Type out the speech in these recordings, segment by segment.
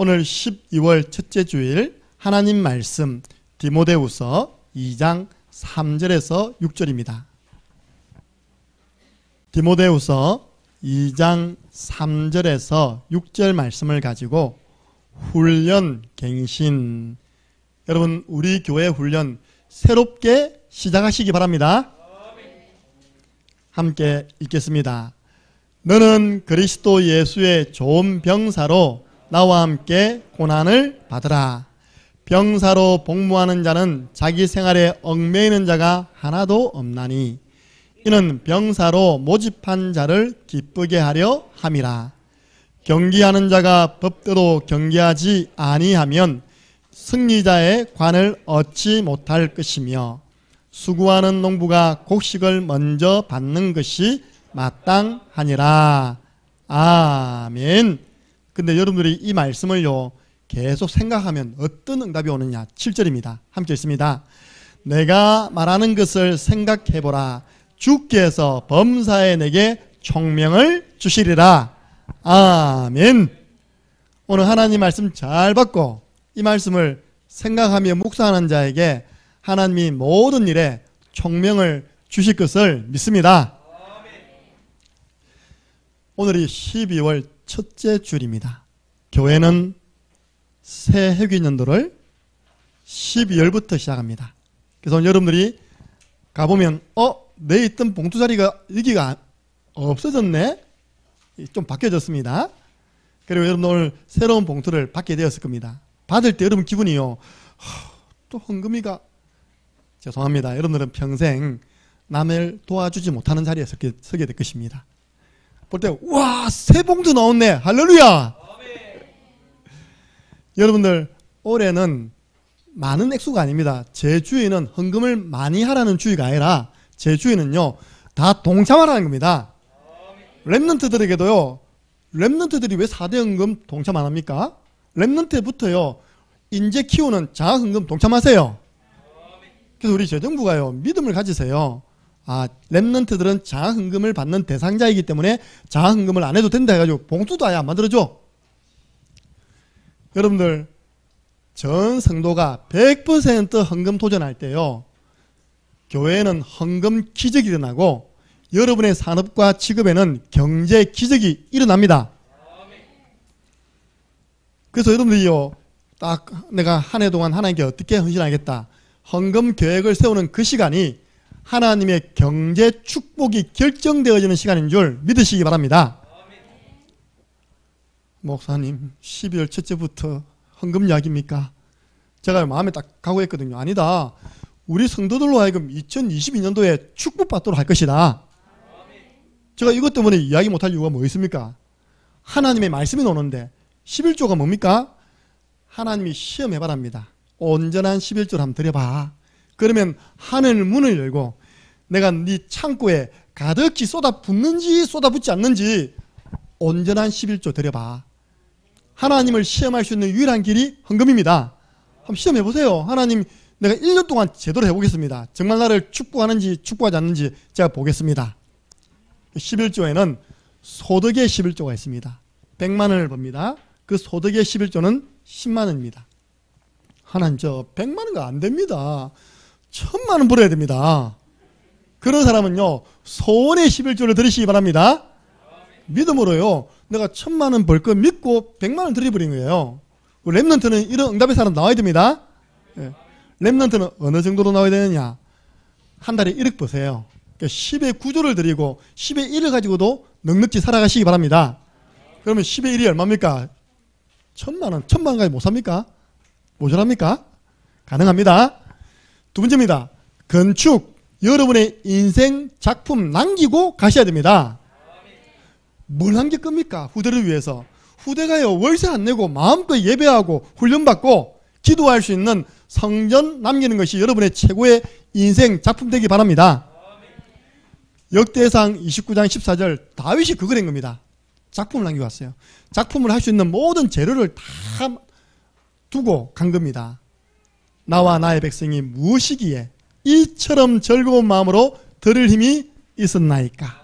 오늘 12월 첫째 주일 하나님 말씀 디모데후서 2장 3절에서 6절입니다. 디모데후서 2장 3절에서 6절 말씀을 가지고 훈련 갱신, 여러분 우리 교회 훈련 새롭게 시작하시기 바랍니다. 함께 읽겠습니다. 너는 그리스도 예수의 좋은 병사로 나와 함께 고난을 받으라. 병사로 복무하는 자는 자기 생활에 얽매이는 자가 하나도 없나니 이는 병사로 모집한 자를 기쁘게 하려 함이라. 경기하는 자가 법대로 경기하지 아니하면 승리자의 관을 얻지 못할 것이며 수고하는 농부가 곡식을 먼저 받는 것이 마땅하니라. 아멘. 근데 여러분들이 이 말씀을요 계속 생각하면 어떤 응답이 오느냐. 7절입니다. 함께 읽습니다. 내가 말하는 것을 생각해보라. 주께서 범사에 내게 총명을 주시리라. 아멘. 오늘 하나님 말씀 잘 받고 이 말씀을 생각하며 묵상하는 자에게 하나님이 모든 일에 총명을 주실 것을 믿습니다. 오늘이 12월 첫째 주일입니다. 교회는 새 회기년도를 12월부터 시작합니다. 그래서 오늘 여러분들이 가보면 내 있던 봉투 자리가 여기가 없어졌네? 좀 바뀌어졌습니다. 그리고 여러분 오늘 새로운 봉투를 받게 되었을 겁니다. 받을 때 여러분 기분이요, 또 헌금이가, 죄송합니다. 여러분들은 평생 남을 도와주지 못하는 자리에 서게 될 것입니다. 볼 때 와, 새 봉투 나왔네. 할렐루야. 여러분들 올해는 많은 액수가 아닙니다. 제 주의는 헌금을 많이 하라는 주의가 아니라 제 주의는요 다 동참하라는 겁니다. 렘넌트들에게도요, 렘넌트들이 왜 4대 헌금 동참 안 합니까? 렘넌트부터요 인재 키우는 장학헌금 동참하세요. 그래서 우리 재정부가요 믿음을 가지세요. 렘넌트들은 장학헌금을 받는 대상자이기 때문에 장학헌금을 안 해도 된다 해가지고 봉투도 아예 안 만들어줘. 여러분들 전 성도가 100% 헌금 도전할 때요 교회에는 헌금 기적이 일어나고 여러분의 산업과 직업에는 경제 기적이 일어납니다. 그래서 여러분들이요 딱 내가 한 해 동안 하나님께 어떻게 헌신하겠다, 헌금 계획을 세우는 그 시간이 하나님의 경제 축복이 결정되어지는 시간인 줄 믿으시기 바랍니다. 목사님 12월 첫째부터 헌금 이야기입니까? 제가 마음에 딱 각오했거든요. 아니다, 우리 성도들로 하여금 2022년도에 축복받도록 할 것이다. 제가 이것 때문에 이야기 못할 이유가 뭐 있습니까? 하나님의 말씀이 나오는데 11조가 뭡니까? 하나님이 시험해 바랍니다. 온전한 11조를 한번 드려봐. 그러면 하늘 문을 열고 내가 네 창고에 가득히 쏟아붓는지 쏟아붓지 않는지 온전한 11조 드려봐. 하나님을 시험할 수 있는 유일한 길이 헌금입니다. 한번 시험해 보세요. 하나님, 내가 1년 동안 제대로 해보겠습니다. 정말 나를 축복하는지 축복하지 않는지 제가 보겠습니다. 11조에는 소득의 11조가 있습니다. 100만 원을 법니다. 그 소득의 11조는 10만 원입니다. 하나님, 저 100만 원가 안 됩니다. 1000만 원 벌어야 됩니다. 그런 사람은요 소원의 11조를 드리시기 바랍니다. 믿음으로요 내가 1000만 원 벌 거 믿고 100만 원 드려버린 거예요. 렘넌트는 이런 응답의 사람 나와야 됩니다. 렘넌트는 어느 정도로 나와야 되느냐, 한 달에 1억 버세요. 그러니까 10의 9조를 드리고 10의 1을 가지고도 넉넉히 살아가시기 바랍니다. 그러면 10의 1이 얼마입니까? 1000만 원, 1000만 원까지 못 삽니까? 모자랍니까? 가능합니다. 두 번째입니다. 건축, 여러분의 인생 작품 남기고 가셔야 됩니다. 뭘 남길 겁니까? 후대를 위해서. 후대가요 월세 안 내고 마음껏 예배하고 훈련받고 기도할 수 있는 성전 남기는 것이 여러분의 최고의 인생 작품 되기 바랍니다. 역대상 29장 14절 다윗이 그걸 한 겁니다. 작품을 남기고 왔어요. 작품을 할 수 있는 모든 재료를 다 두고 간 겁니다. 나와 나의 백성이 무엇이기에 이처럼 즐거운 마음으로 들을 힘이 있었나이까.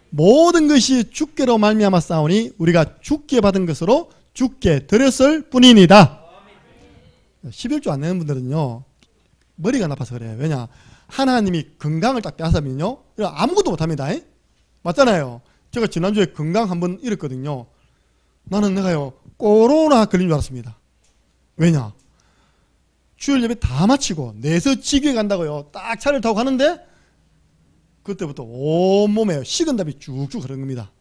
모든 것이 주께로 말미암아 싸우니 우리가 주께 받은 것으로 주께 드렸을 뿐이니다. 11조 안 내는 분들은요 머리가 나빠서 그래요. 왜냐? 하나님이 건강을 딱 빼앗으면요 아무것도 못합니다. 맞잖아요. 제가 지난주에 건강 한번 잃었거든요. 나는 내가요 코로나 걸린 줄 알았습니다. 왜냐? 주일 예배 다 마치고 내서 지교에 간다고요 딱 차를 타고 가는데 그때부터 온몸에 식은땀이 쭉쭉 흐르는 겁니다.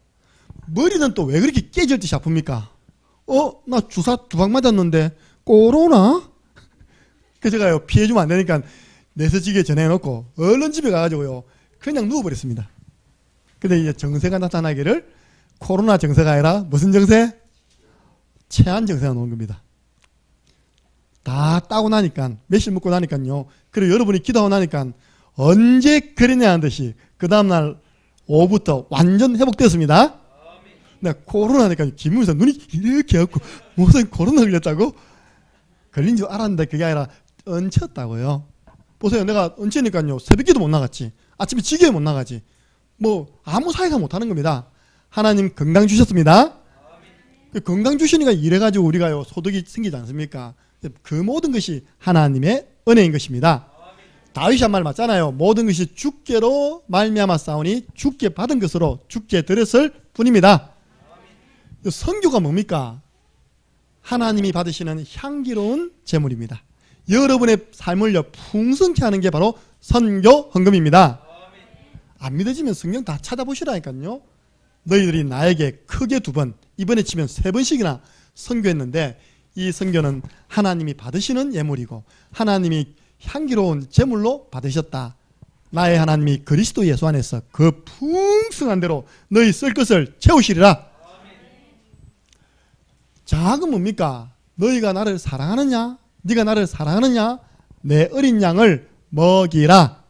머리는 또 왜 그렇게 깨질 듯이 아픕니까? 나 주사 2방 맞았는데 코로나? 그 제가요 피해주면 안 되니까 내서지게 전해놓고 얼른 집에 가가지고요 그냥 누워버렸습니다. 근데 이제 정세가 나타나기를 코로나 정세가 아니라 무슨 정세? 체한 정세가 나온 겁니다. 다 따고 나니까 며칠 먹고 나니까요 그리고 여러분이 기도하고 나니까 언제 그랬냐 하는 듯이 그 다음날 오후부터 완전 회복됐습니다. 나 코로나니까 기분에서 눈이 이렇게 해갖고 무슨 코로나 걸렸다고? 걸린 줄 알았는데 그게 아니라 얹혔다고요. 보세요. 내가 얹히니까요 새벽기도 못 나갔지, 아침에 지게에 못 나가지, 뭐 아무 사이가 못하는 겁니다. 하나님 건강 주셨습니다. 건강 주시니까 이래가지고 우리가요 소득이 생기지 않습니까? 그 모든 것이 하나님의 은혜인 것입니다. 다윗이 한 말 맞잖아요. 모든 것이 주께로 말미암아 싸우니 주께 받은 것으로 주께 드렸을 뿐입니다. 선교가 뭡니까? 하나님이 받으시는 향기로운 제물입니다. 여러분의 삶을요 풍성케 하는 게 바로 선교 헌금입니다. 안 믿어지면 성경 다 찾아보시라니까요. 너희들이 나에게 크게 2번, 이번에 치면 3번씩이나 선교했는데 이 선교는 하나님이 받으시는 예물이고 하나님이 향기로운 제물로 받으셨다. 나의 하나님이 그리스도 예수 안에서 그 풍성한 대로 너희 쓸 것을 채우시리라. 자학은 뭡니까? 너희가 나를 사랑하느냐? 네가 나를 사랑하느냐? 내 어린 양을 먹이라.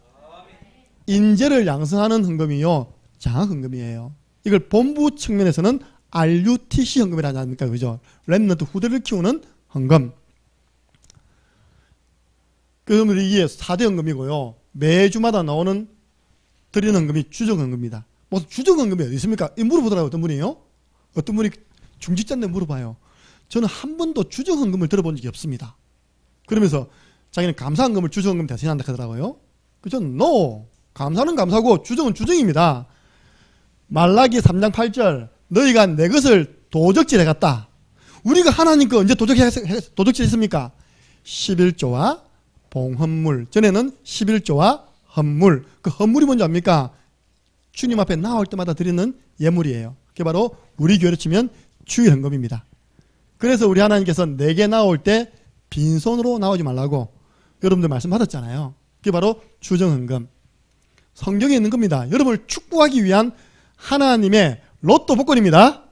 인재를 양성하는 헌금이요 장학 헌금이에요. 이걸 본부 측면에서는 RUTC 헌금이라지 않습니까? 그죠? 렘넌트 후대를 키우는 헌금. 그러면 이게 4대 헌금이고요. 매주마다 나오는 드리는 헌금이 주정헌금입니다. 무슨 주정헌금이 어디 있습니까? 물어보더라고요. 어떤 분이요? 어떤 분이 중직자인데 물어봐요. 저는 한 번도 주정헌금을 들어본 적이 없습니다. 그러면서 자기는 감사헌금을 주정헌금 대신한다 하더라고요. 저는 no. 감사는 감사고 주정은 주정입니다. 말라기 3장 8절 너희가 내 것을 도적질해 갔다. 우리가 하나님 거 언제 도적질했습니까? 11조와 봉헌물. 전에는 11조와 헌물. 그 헌물이 뭔지 압니까? 주님 앞에 나올 때마다 드리는 예물이에요. 그게 바로 우리 교회로 치면 주일 헌금입니다. 그래서 우리 하나님께서 내게 나올 때 빈손으로 나오지 말라고 여러분들 말씀 받았잖아요. 그게 바로 주정헌금. 성경에 있는 겁니다. 여러분을 축복하기 위한 하나님의 로또 복권입니다.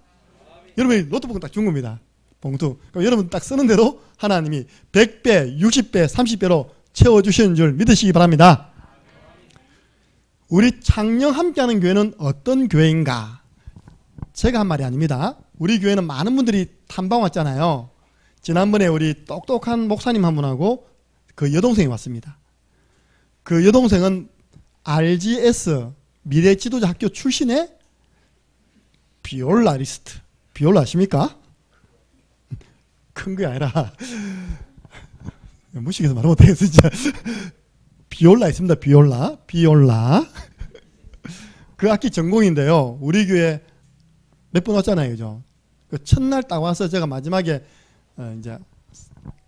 여러분이 로또 복권 딱 준 겁니다. 봉투. 그러니까 여러분 딱 쓰는 대로 하나님이 100배, 60배, 30배로 채워주시는 줄 믿으시기 바랍니다. 우리 창녕 함께하는 교회는 어떤 교회인가? 제가 한 말이 아닙니다. 우리 교회는 많은 분들이 탐방 왔잖아요. 지난번에 우리 똑똑한 목사님 한 분하고 그 여동생이 왔습니다. 그 여동생은 RGS 미래지도자 학교 출신의 비올라리스트. 비올라 아십니까? 큰 게 아니라 무식해서 말 못하겠어 진짜. 비올라 있습니다. 비올라 그 악기 전공인데요. 우리 교회 몇 번 왔잖아요. 그죠? 그 첫날 딱 와서 제가 마지막에 이제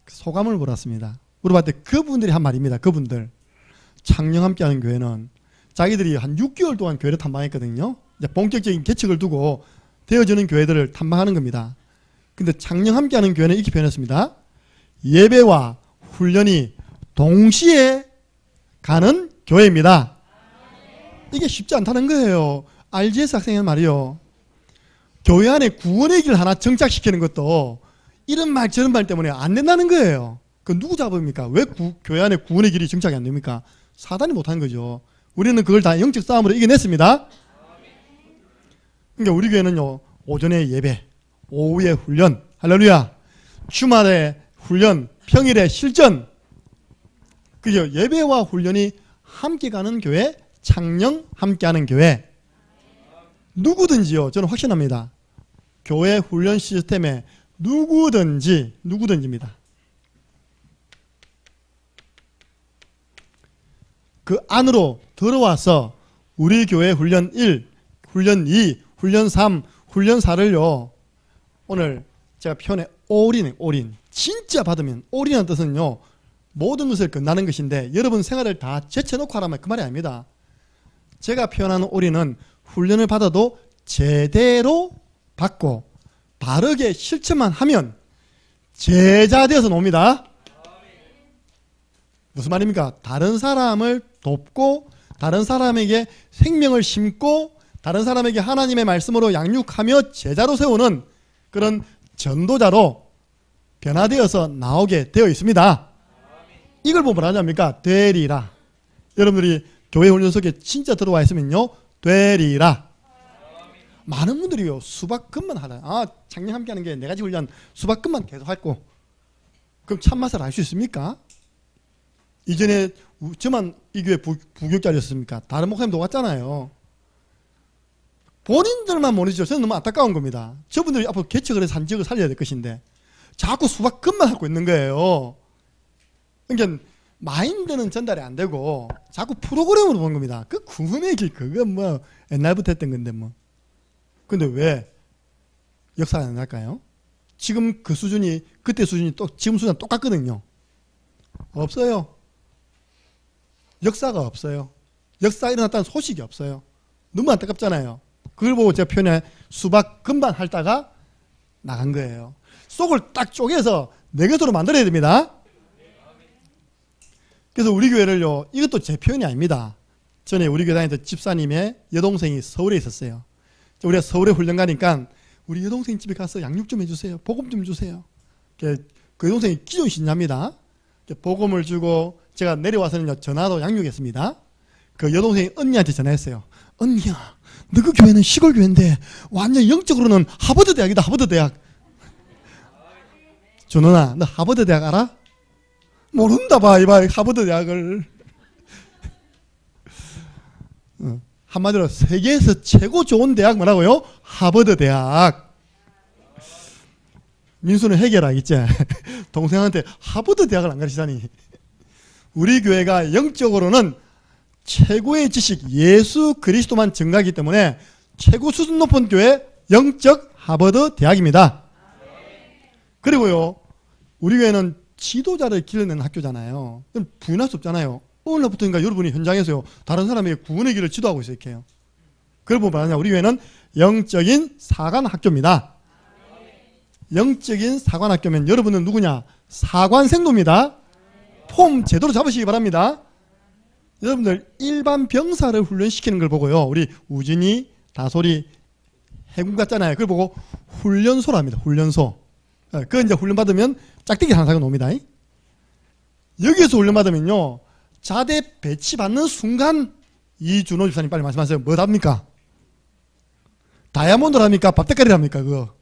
소감을 물었습니다. 물어봤을 때 그분들이 한 말입니다. 그분들 창녕 함께하는 교회는 자기들이 한 6개월 동안 교회를 탐방했거든요. 이제 본격적인 개척을 두고 되어지는 교회들을 탐방하는 겁니다. 근데 창녕 함께하는 교회는 이렇게 표현했습니다. 예배와 훈련이 동시에 가는 교회입니다. 이게 쉽지 않다는 거예요. RGS 학생의 말이요. 교회 안에 구원의 길 하나 정착시키는 것도 이런 말 저런 말 때문에 안 된다는 거예요. 그 누구 잡습니까? 왜 교회 안에 구원의 길이 정착이 안 됩니까? 사단이 못하는 거죠. 우리는 그걸 다 영적 싸움으로 이겨냈습니다. 그러니까 우리 교회는요, 오전에 예배, 오후에 훈련, 할렐루야, 주말에 훈련, 평일에 실전. 그죠? 예배와 훈련이 함께 가는 교회, 창녕 함께하는 교회. 누구든지요, 저는 확신합니다. 교회 훈련 시스템에 누구든지입니다. 그 안으로 들어와서 우리 교회 훈련 1, 훈련 2, 훈련 3, 훈련 4를요. 오늘 제가 표현해 올인. 진짜 받으면 올인한 뜻은요. 모든 것을 끝나는 것인데 여러분 생활을 다 제쳐놓고 하라면 그 말이 아닙니다. 제가 표현하는 올인은 훈련을 받아도 제대로 받고 바르게 실천만 하면 제자 되어서 놉니다. 무슨 말입니까? 다른 사람을 돕고 다른 사람에게 생명을 심고 다른 사람에게 하나님의 말씀으로 양육하며 제자로 세우는 그런 전도자로 변화되어서 나오게 되어 있습니다. 이걸 보면 뭐라 하냐니까 되리라. 여러분들이 교회 훈련소에 진짜 들어와 있으면요 되리라. 많은 분들이요 수박금만 하라. 작년 함께 하는 게 4가지 훈련 수박금만 계속 할고 그럼 참맛을 알 수 있습니까? 이전에 저만 이 교회 부교육자였습니까? 다른 목사님도 왔잖아요. 본인들만 모르죠. 저는 너무 안타까운 겁니다. 저분들이 앞으로 개척을 해서 한 지역을 살려야 될 것인데 자꾸 수박금만 하고 있는 거예요. 그러니까 마인드는 전달이 안 되고 자꾸 프로그램으로 보는 겁니다. 그 구원의 길 그거 뭐 옛날부터 했던 건데 뭐. 근데 왜 역사가 안 날까요? 지금 그 수준이 그때 수준이 또 지금 수준 똑같거든요. 없어요. 역사가 없어요. 역사가 일어났다는 소식이 없어요. 너무 안타깝잖아요. 그걸 보고 제가 표현해 수박 금방 핥다가 나간 거예요. 속을 딱 쪼개서 내 것으로 만들어야 됩니다. 그래서 우리 교회를요, 이것도 제 표현이 아닙니다. 전에 우리 교회 다니던 집사님의 여동생이 서울에 있었어요. 우리가 서울에 훈련 가니까 우리 여동생 집에 가서 양육 좀 해주세요. 복음 좀 주세요. 그 여동생이 기존 신자입니다. 복음을 주고 제가 내려와서는요 전화도 양육했습니다. 그 여동생이 언니한테 전화했어요. 언니야, 너 그 교회는 시골 교회인데 완전 영적으로는 하버드 대학이다. 하버드 대학. 준원아, 너 하버드 대학 알아? 모른다 봐. 이봐 하버드 대학을. 한마디로 세계에서 최고 좋은 대학 뭐라고요? 하버드 대학. 민수는 해결하겠지. 동생한테 하버드 대학을 안 가르치다니. 우리 교회가 영적으로는 최고의 지식 예수 그리스도만 증가하기 때문에 최고 수준 높은 교회 영적 하버드 대학입니다. 그리고요 우리 교회는 지도자를 길러내는 학교잖아요. 부인할 수 없잖아요. 어느 날부터인가 여러분이 현장에서요 다른 사람에게 구원의 길을 지도하고 있어요. 이렇게요. 그걸 보면 뭐냐, 우리 교회는 영적인 사관 학교입니다. 영적인 사관 학교면 여러분은 누구냐? 사관생도입니다. 폼 제대로 잡으시기 바랍니다. 여러분들 일반 병사를 훈련시키는 걸 보고요 우리 우진이 다솔이 해군 갔잖아요. 그걸 보고 훈련소랍니다. 훈련소. 그 이제 훈련 받으면 짝대기 하나 사고 놉니다. 여기에서 훈련 받으면요 자대 배치 받는 순간 이준호 집사님 빨리 말씀하세요. 뭐 답니까? 다이아몬드랍니까? 밥대가리랍니까? 그거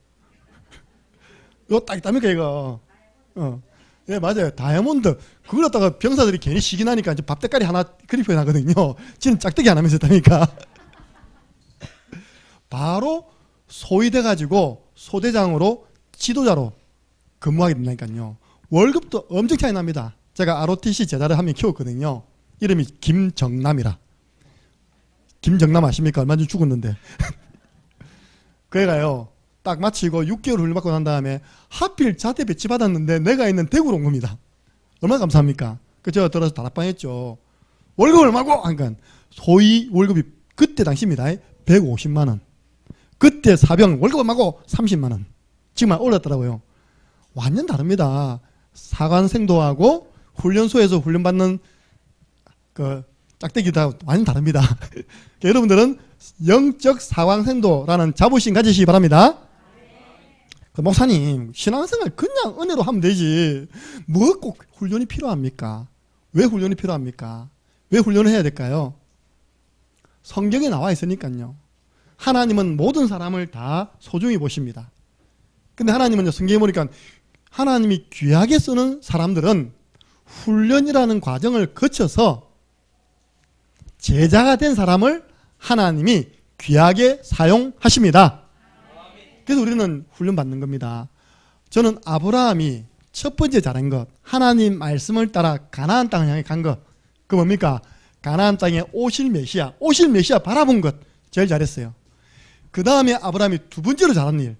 딱 있답니까 이거? 예, 맞아요. 다이아몬드. 그걸 갖다가 병사들이 괜히 시기 나니까 이제 밥대가리 하나 그리프에 나거든요. 지금 짝대기 하나 있었다니까. 바로 소위돼가지고 소대장으로 지도자로 근무하게 된다니까요. 월급도 엄청 차이 납니다. 제가 ROTC 제자를 한 명 키웠거든요. 이름이 김정남이라. 김정남 아십니까? 얼마 전에 죽었는데. 그 애가요. 딱 마치고 6개월 훈련 받고 난 다음에 하필 자대 배치 받았는데 내가 있는 대구로 온 겁니다. 얼마나 감사합니까? 그 제가 들어서 다락방했죠. 월급을 얼마고? 하니까 소위 월급이 그때 당시입니다. 150만 원. 그때 사병 월급 얼마고? 30만 원. 지금 올랐더라고요. 완전 다릅니다. 사관생도하고 훈련소에서 훈련받는 그 짝대기 다 완전 다릅니다. 여러분들은 영적 사관생도라는 자부심 가지시기 바랍니다. 목사님, 신앙생활 그냥 은혜로 하면 되지. 뭐 꼭 훈련이 필요합니까? 왜 훈련이 필요합니까? 왜 훈련을 해야 될까요? 성경에 나와 있으니까요. 하나님은 모든 사람을 다 소중히 보십니다. 근데 하나님은 성경에 보니까 하나님이 귀하게 쓰는 사람들은 훈련이라는 과정을 거쳐서 제자가 된 사람을 하나님이 귀하게 사용하십니다. 그래서 우리는 훈련 받는 겁니다. 저는 아브라함이 첫 번째 잘한 것, 하나님 말씀을 따라 가나안 땅을 향해 간 것, 그 뭡니까? 가나안 땅에 오실 메시아 바라본 것 제일 잘했어요. 그 다음에 아브라함이 두 번째로 잘한 일,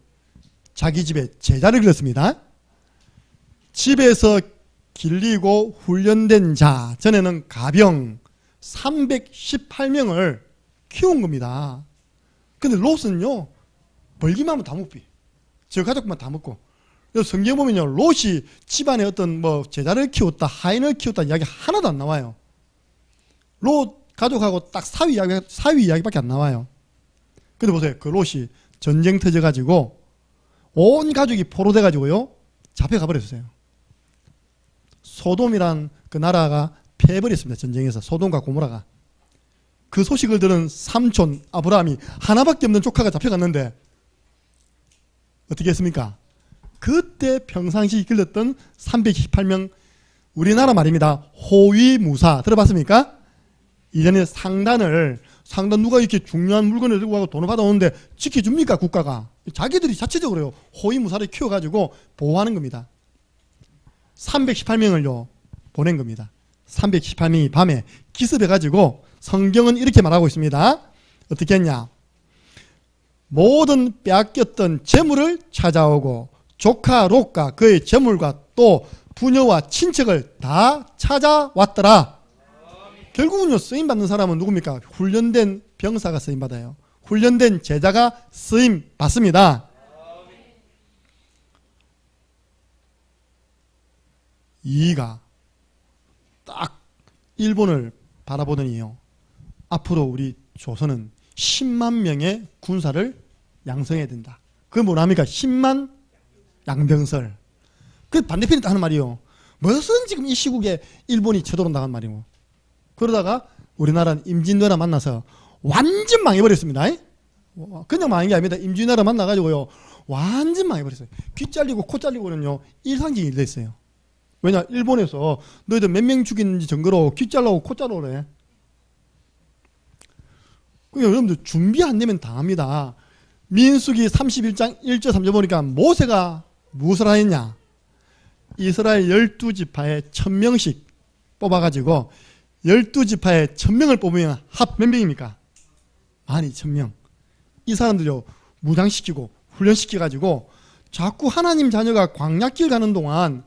자기 집에 제자를 길렀습니다. 집에서 길리고 훈련된 자, 전에는 가병 318명을 키운 겁니다. 근데 롯은요, 벌기만 하면 다 먹비. 저 가족만 다 먹고. 그래서 성경 보면요, 롯이 집안에 어떤 뭐 제자를 키웠다, 하인을 키웠다 이야기 하나도 안 나와요. 롯 가족하고 딱 사위 이야기밖에 안 나와요. 근데 보세요, 그 롯이 전쟁 터져가지고 온 가족이 포로돼가지고요, 잡혀가 버렸어요. 소돔이란 그 나라가 패해버렸습니다. 전쟁에서. 소돔과 고모라가. 그 소식을 들은 삼촌 아브라함이 하나밖에 없는 조카가 잡혀갔는데 어떻게 했습니까? 그때 평상시 길렀던 318명, 우리나라 말입니다, 호위무사 들어봤습니까? 이전에 상단 누가 이렇게 중요한 물건을 들고 가고 돈을 받아오는데 지켜줍니까? 국가가. 자기들이 자체적으로요, 호위무사를 키워가지고 보호하는 겁니다. 318명을요 보낸 겁니다. 318명이 밤에 기습해가지고, 성경은 이렇게 말하고 있습니다. 어떻게 했냐? 모든 빼앗겼던 재물을 찾아오고 조카 롯과 그의 재물과 또 부녀와 친척을 다 찾아왔더라. 결국은요, 쓰임받는 사람은 누굽니까? 훈련된 병사가 쓰임받아요. 훈련된 제자가 쓰임받습니다. 이가 딱 일본을 바라보더니요, 앞으로 우리 조선은 10만 명의 군사를 양성해야 된다. 그게 뭐랍니까? 10만 양병설. 그 반대편이 하는 말이요, 무슨 지금 이 시국에 일본이 쳐들어온다는 말이고. 그러다가 우리나라는 임진왜란 만나서 완전 망해버렸습니다. 그냥 망한 게 아닙니다. 임진왜란 만나가지고요, 완전 망해버렸어요. 귀 잘리고 코 잘리고는요, 일상적인 일이 됐어요. 왜냐? 일본에서 너희들 몇 명 죽이는지 증거로 귀 잘라고 코 잘라오래. 그러니까 여러분들 준비 안 되면 당합니다. 민수기 31장 1절 3절 보니까 모세가 무엇을 하였냐? 이스라엘 12지파에 1000명씩 뽑아가지고 12지파에 1000명을 뽑으면 합 몇 명입니까? 12,000명. 이 사람들요, 무장시키고 훈련시켜가지고 자꾸 하나님 자녀가 광야길 가는 동안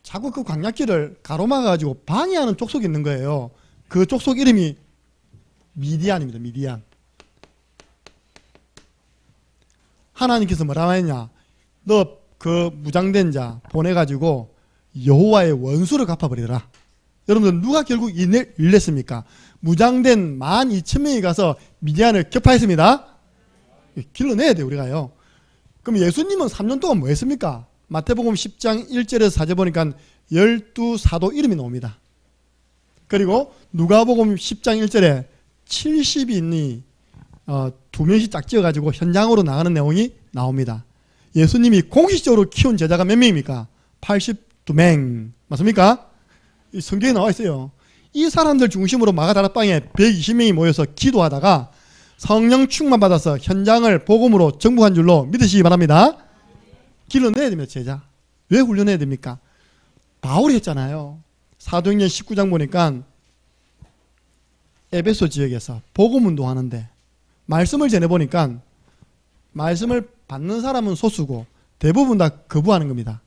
자꾸 그 광야길을 가로막아가지고 방해하는 족속이 있는 거예요. 그 족속 이름이 미디안입니다. 미디안. 하나님께서 뭐라고 했냐? 너 그 무장된 자 보내가지고 여호와의 원수를 갚아버리더라. 여러분들 누가 결국 일냈습니까? 무장된 12,000명이 가서 미디안을 격파했습니다. 길러내야 돼 우리가요. 그럼 예수님은 3년 동안 뭐 했습니까? 마태복음 10장 1절에서 4절 보니까 12사도 이름이 나옵니다. 그리고 누가복음 10장 1절에 70인이 2명씩 짝지어가지고 현장으로 나가는 내용이 나옵니다. 예수님이 공식적으로 키운 제자가 몇 명입니까? 82명. 맞습니까? 이 성경에 나와 있어요. 이 사람들 중심으로 마가다락방에 120명이 모여서 기도하다가 성령 충만 받아서 현장을 복음으로 정복한 줄로 믿으시기 바랍니다. 길러내야 됩니다. 제자. 왜 훈련해야 됩니까? 바울이 했잖아요. 사도행전 19장 보니까 에베소 지역에서 복음 운동하는데 말씀을 전해보니까 말씀을 받는 사람은 소수고 대부분 다 거부하는 겁니다.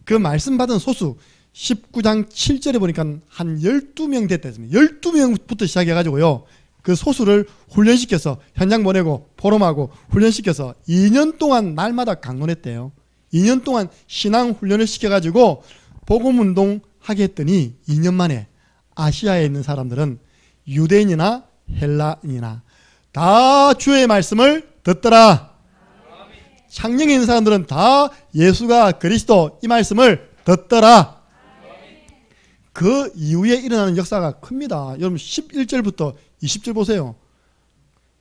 그 말씀 받은 소수 19장 7절에 보니까 한 12명 됐다 했습니다. 12명부터 시작해가지고요, 그 소수를 훈련시켜서 현장 보내고 포럼하고 훈련시켜서 2년 동안 날마다 강론했대요. 2년 동안 신앙 훈련을 시켜가지고 복음운동 하게 했더니 2년 만에 아시아에 있는 사람들은 유대인이나 헬라인이나 다 주의 말씀을 듣더라. 창녕에 있는 사람들은 다 예수가 그리스도 이 말씀을 듣더라. 그 이후에 일어나는 역사가 큽니다. 여러분 11절부터 20절 보세요.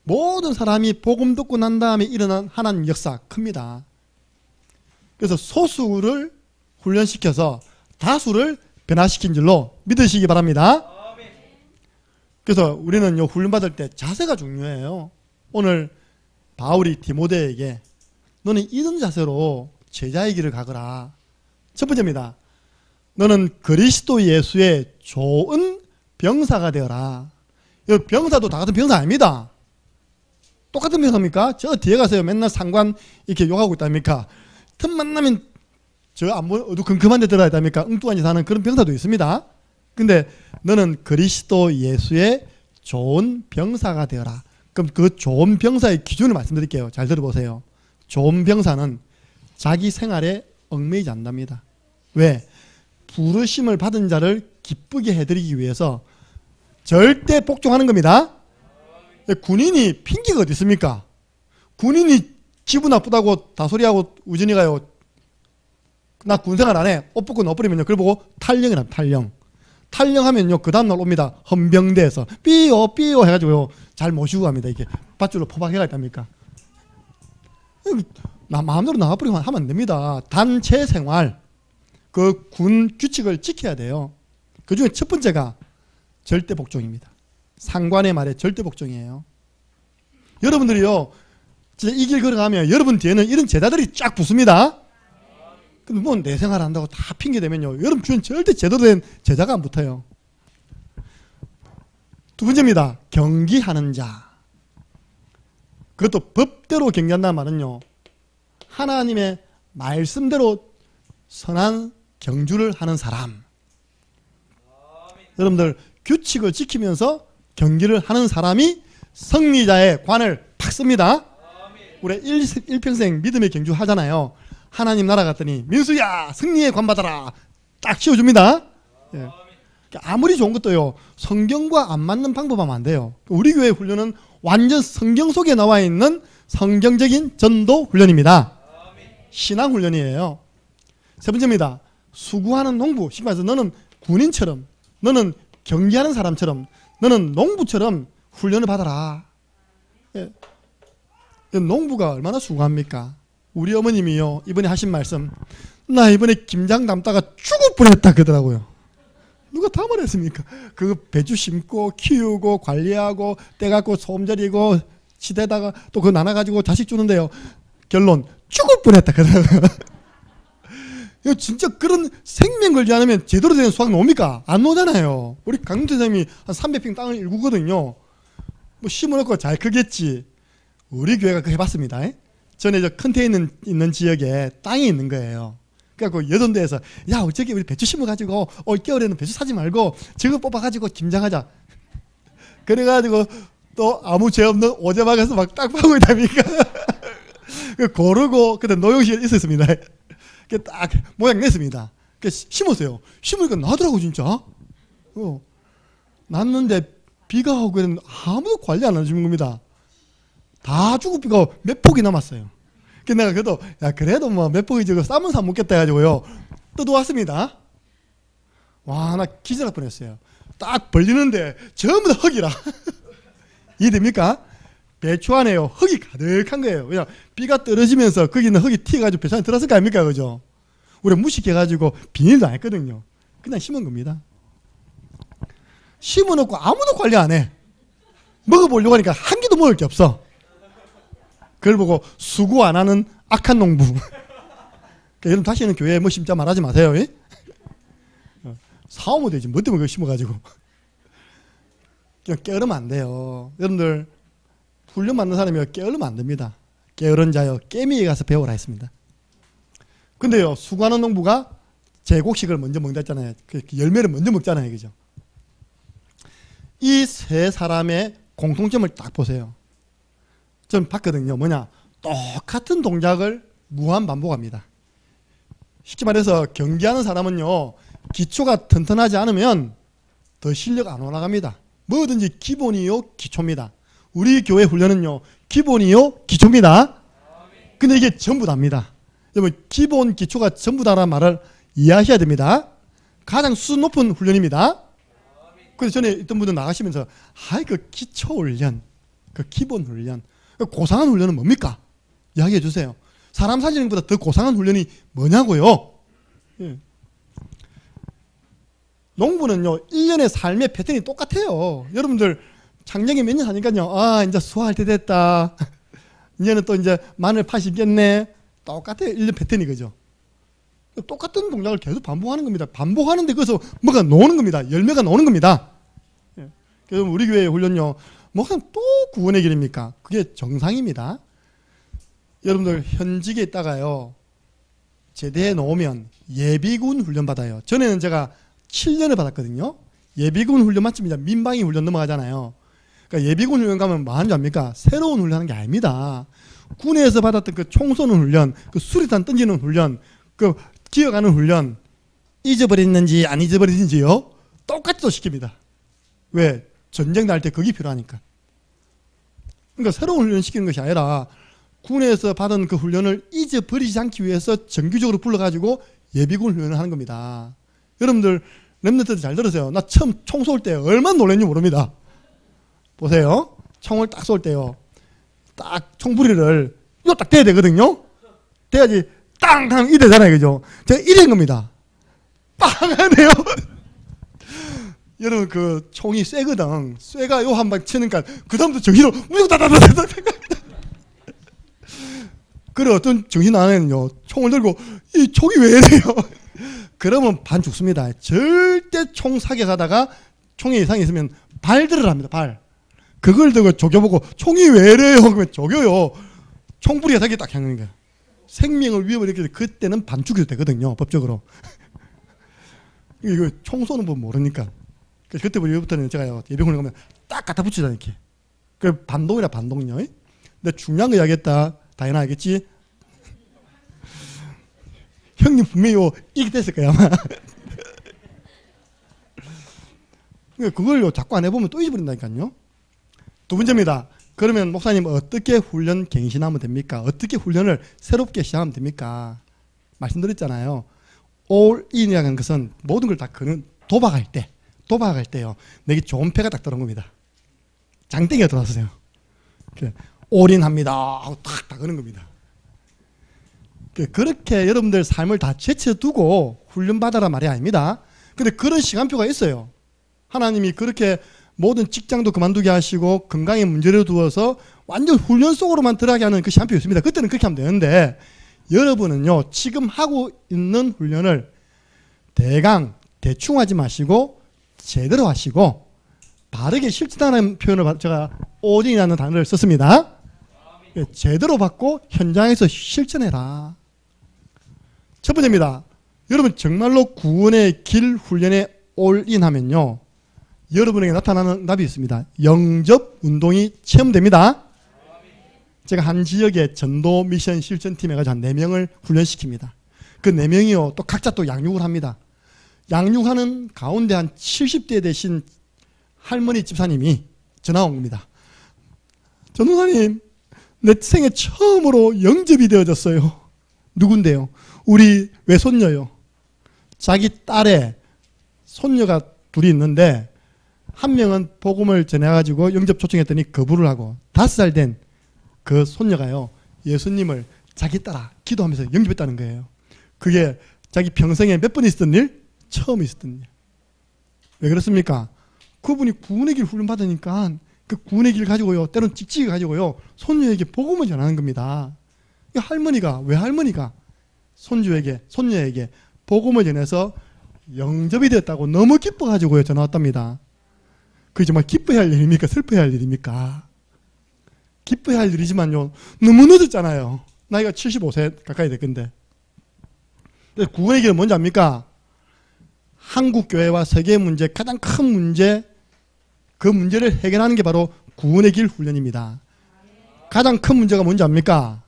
모든 사람이 복음 듣고 난 다음에 일어난 하나님 역사 큽니다. 그래서 소수를 훈련시켜서 다수를 변화시킨 줄로 믿으시기 바랍니다. 그래서 우리는 훈련받을 때 자세가 중요해요. 오늘 바울이 디모데에게 너는 이런 자세로 제자의 길을 가거라. 첫 번째입니다. 너는 그리스도 예수의 좋은 병사가 되어라. 이 병사도 다 같은 병사 아닙니다. 똑같은 병사입니까? 저 뒤에 가서요 맨날 상관 이렇게 욕하고 있답니까? 틈만 나면 저 어두컴컴한 데 들어가 있답니까? 엉뚱한 짓 하는 그런 병사도 있습니다. 근데 너는 그리스도 예수의 좋은 병사가 되어라. 그럼 그 좋은 병사의 기준을 말씀드릴게요. 잘 들어보세요. 좋은 병사는 자기 생활에 얽매이지 않답니다. 왜? 부르심을 받은 자를 기쁘게 해드리기 위해서 절대 복종하는 겁니다. 군인이 핑계가 어디 있습니까? 군인이 기분 나쁘다고 다소리하고 우진이가요 나 군생활 안 해. 옷 벗고 넣어버리면요 그걸 보고 탈령이랍니다. 탈령하면요 그 다음날 옵니다. 헌병대에서 삐요 해가지고요 잘 모시고 갑니다. 이렇게 밧줄로 포박해가 있답니까? 나 마음대로 나가버리면 하면 안 됩니다. 단체 생활 그 군 규칙을 지켜야 돼요. 그 중에 첫 번째가 절대 복종입니다. 상관의 말에 절대 복종이에요. 여러분들이요 진짜 이 길 걸어가면 여러분 뒤에는 이런 제자들이 쫙 붙습니다. 근데 뭐 내 생활 한다고 다 핑계대면요 여러분 주변 절대 제대로 된 제자가 안 붙어요. 두 번째입니다. 경기하는 자. 그것도 법대로 경기한다는 말은요 하나님의 말씀대로 선한 경주를 하는 사람. 여러분들 규칙을 지키면서 경기를 하는 사람이 승리자의 관을 팍 씁니다. 우리 일평생 믿음의 경주 하잖아요. 하나님 나라 갔더니 민수야 승리의 관 받아라 딱 씌워줍니다. 예. 아무리 좋은 것도요 성경과 안 맞는 방법하면 안 돼요. 우리 교회 훈련은 완전 성경 속에 나와 있는 성경적인 전도 훈련입니다. 신앙 훈련이에요. 세 번째입니다. 수구하는 농부. 쉽게 말해서 너는 군인처럼 너는 경기하는 사람처럼 너는 농부처럼 훈련을 받아라. 예. 농부가 얼마나 수고합니까? 우리 어머님이요 이번에 하신 말씀 나 이번에 김장 담다가 죽을 뻔했다 그러더라고요. 누가 다 말했습니까? 그 배추 심고 키우고 관리하고 떼갖고 소음절이고 시대다가 또 그거 나눠가지고 자식 주는데요 결론 죽을 뻔했다 그러더라고요. 진짜 그런 생명 걸지 않으면 제대로 된 수확 나옵니까? 안 나오잖아요. 우리 강릉 선생님이 한 300평 땅을 일구거든요. 뭐 심어놓고 잘 크겠지. 우리 교회가 그거 해봤습니다. 전에 저 컨테이너 있는 지역에 땅이 있는 거예요. 그래갖고 여전도에서 야 저기 우리 배추 심어가지고 올겨울에는 배추 사지 말고 저거 뽑아가지고 김장하자. 그래가지고 또 아무 죄 없는 오제막에서 막 딱 파고 있다니까. 고르고 그때 노용시에 있었습니다. 딱 모양 냈습니다. 심었어요. 심으니까 나더라고 진짜. 났는데 비가 오고 그랬는데 아무도 관리 안 해주는 겁니다. 다 죽을 비가 몇 폭이 남았어요. 그래서 내가 그래도 야 그래도 뭐 몇 폭이 저거 쌈은 사 먹겠다 해가지고요 뜯어왔습니다. 와 나 기절할 뻔했어요. 딱 벌리는데 전부 다 흙이라. 이해됩니까? 배추 안에요 흙이 가득한 거예요. 그냥 비가 떨어지면서 거기는 흙이 튀어가지고 배추 안에 들어갔을 거 아닙니까? 그죠? 우리 무식해가지고 비닐도 안 했거든요. 그냥 심은 겁니다. 심어놓고 아무도 관리 안 해. 먹어보려고 하니까 한 개도 먹을 게 없어. 그걸 보고 수고 안 하는 악한 농부. 여러분 다시는 교회에 뭐 심자 말하지 마세요. 사오면 되지 뭐 때문에 그거 심어가지고. 그냥 게으르면 안 돼요. 여러분들 훈련 받는 사람이 게으르면 안 됩니다. 게으른 자여 깨미에 가서 배우라 했습니다. 근데요 수고하는 농부가 제곡식을 먼저 먹는다 했잖아요. 그 열매를 먼저 먹잖아요. 그죠? 이 세 사람의 공통점을 딱 보세요. 전 봤거든요. 뭐냐 똑같은 동작을 무한 반복합니다. 쉽게 말해서 경기하는 사람은요 기초가 튼튼하지 않으면 더 실력 안 올라갑니다. 뭐든지 기본이요 기초입니다. 우리 교회 훈련은요 기본이요 기초입니다. 근데 이게 전부 다입니다. 여러분 기본 기초가 전부 다라는 말을 이해하셔야 됩니다. 가장 수준 높은 훈련입니다. 그래서 전에 있던 분들 나가시면서 아이 그 기초 훈련 그 기본 훈련 고상한 훈련은 뭡니까? 이야기해 주세요. 사람 살리는 것보다 더 고상한 훈련이 뭐냐고요? 예. 농부는요 1년의 삶의 패턴이 똑같아요. 여러분들 작년에 몇 년 하니까요 아 이제 수확할 때 됐다. 이제는 또 이제 마늘 팥이겠네. 똑같아요. 1년 패턴이 그죠. 똑같은 동작을 계속 반복하는 겁니다. 반복하는데 거기서 뭐가 나오는 겁니다. 열매가 나오는 겁니다. 그래서 우리 교회의 훈련요, 뭐가 또 구원의 길입니까? 그게 정상입니다. 여러분들 현직에 있다가요, 제대해 놓으면 예비군 훈련 받아요. 전에는 제가 7년을 받았거든요. 예비군 훈련 맞습니다. 민방위 훈련 넘어가잖아요. 그러니까 예비군 훈련 가면 뭐 하는 줄 압니까? 새로운 훈련하는 게 아닙니다. 군에서 받았던 그 총 쏘는 훈련, 그 수리탄 던지는 훈련, 그 기어가는 훈련, 잊어버렸는지 안 잊어버렸는지요? 똑같이 또 시킵니다. 왜? 전쟁 날 때 그게 필요하니까. 그러니까 새로운 훈련 시키는 것이 아니라 군에서 받은 그 훈련을 잊어버리지 않기 위해서 정규적으로 불러가지고 예비군 훈련을 하는 겁니다. 여러분들 랩런트들 잘 들으세요. 나 처음 총 쏠 때 얼마나 놀랐는지 모릅니다. 보세요. 총을 딱 쏠 때요, 딱 총부리를 이거 딱 대야 되거든요. 대야지 땅 하면 이 되잖아요. 그죠? 제가 이런 겁니다. 빵 하네요. 여러분 그 총이 쎄거든. 쇠가 요 한 방 치니까 그 다음부터 정신으로 무조건 다다다다다. 그래 어떤 정신 안에는요, 총을 들고 이 총이 왜 이래요? 그러면 반 죽습니다. 절대 총 사격하다가 총에 이상이 있으면 발들을 합니다. 발. 그걸 들고 조겨보고 총이 왜 이래요? 그러면 조겨요. 총부리가 자기 딱 향하는 거야. 생명을 위협을 일으킬 때 그때는 반 죽여도 되거든요. 법적으로. 이거 총 쏘는 법 모르니까. 그때부터는 제가 예비군에 가면 딱 갖다 붙이자 이렇게. 그 반동이라 반동요. 근데 중요한 거 이야기했다. 다이나 알겠지? 형님 분명히 이렇게 됐을 거야 아마. 그걸요 자꾸 안 해보면 또 잊어버린다니까요. 두 번째입니다. 그러면 목사님 어떻게 훈련 갱신하면 됩니까? 어떻게 훈련을 새롭게 시작하면 됩니까? 말씀드렸잖아요. 올인이라는 것은 모든 걸 다 그는 도박할 때요, 내게 좋은 패가 딱 들어온 겁니다. 장땡이가 들어왔어요. 올인합니다 하고 딱 그는 겁니다. 그렇게 여러분들 삶을 다 제쳐두고 훈련받아라 말이 아닙니다. 근데 그런 시간표가 있어요. 하나님이 그렇게 모든 직장도 그만두게 하시고 건강에 문제를 두어서 완전 훈련 속으로만 들어가게 하는 그 시간표가 있습니다. 그때는 그렇게 하면 되는데, 여러분은요 지금 하고 있는 훈련을 대충 하지 마시고 제대로 하시고 바르게 실천하는 표현을 제가 오진이라는 단어를 썼습니다. 제대로 받고 현장에서 실천해라. 첫 번째입니다. 여러분 정말로 구원의 길 훈련에 올인하면요, 여러분에게 나타나는 답이 있습니다. 영접 운동이 체험됩니다. 제가 한 지역의 전도 미션 실전팀에 가서 한 4명을 훈련시킵니다. 그 4명이요 또 각자 또 양육을 합니다. 양육하는 가운데 한 70대 되신 할머니 집사님이 전화 온 겁니다. 전도사님, 내 생애 처음으로 영접이 되어졌어요. 누군데요? 우리 외손녀요. 자기 딸의 손녀가 둘이 있는데 한 명은 복음을 전해가지고 영접 초청했더니 거부를 하고 5살 된 그 손녀가요 예수님을 자기 따라 기도하면서 영접했다는 거예요. 그게 자기 평생에 몇 번 있었던 일? 처음 있었던 일. 왜 그렇습니까? 그분이 구원의 길 훈련 받으니까 그 구원의 길 가지고요, 때론 찍찍이 가지고요 손녀에게 복음을 전하는 겁니다. 할머니가 손녀에게 복음을 전해서 영접이 되었다고 너무 기뻐가지고요 전화 왔답니다. 그게 정말 기뻐해야 할 일입니까? 슬퍼해야 할 일입니까? 기뻐해야 할 일이지만요 너무 늦었잖아요. 나이가 75세 가까이 될 건데. 구원의 길은 뭔지 압니까? 한국교회와 세계의 문제, 가장 큰 문제, 그 문제를 해결하는 게 바로 구원의 길 훈련입니다. 가장 큰 문제가 뭔지 압니까?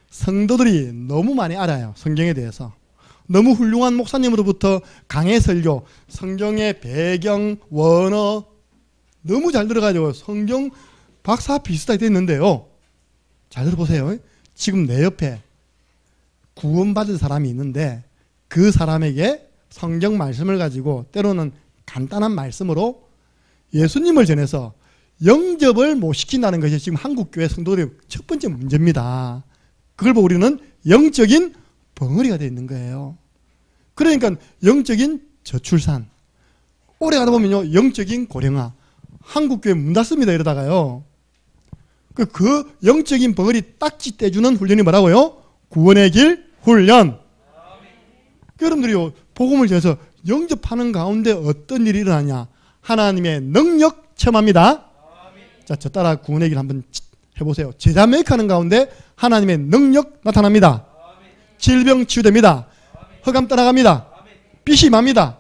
성도들이 너무 많이 알아요. 성경에 대해서. 너무 훌륭한 목사님으로부터 강해 설교, 성경의 배경, 원어 너무 잘 들어가지고 성경 박사 비슷하게 됐는데요. 잘 들어보세요. 지금 내 옆에 구원받을 사람이 있는데 그 사람에게 성경 말씀을 가지고 때로는 간단한 말씀으로 예수님을 전해서 영접을 못 시킨다는 것이 지금 한국교회 성도들의 첫 번째 문제입니다. 그걸 보고 우리는 영적인 벙어리가 되어 있는 거예요. 그러니까 영적인 저출산, 오래 가다 보면요 영적인 고령화, 한국교회 문 닫습니다. 이러다가요 그 영적인 벙어리 딱지 떼주는 훈련이 뭐라고요? 구원의 길 훈련. 여러분들이 복음을 전해서 영접하는 가운데 어떤 일이 일어나냐? 하나님의 능력 체험합니다. 자, 저 따라 구원의 길 한번 해보세요. 제자 매입하는 가운데 하나님의 능력 나타납니다. 질병 치유됩니다. 흑암 떠나갑니다. 빛이 임합니다.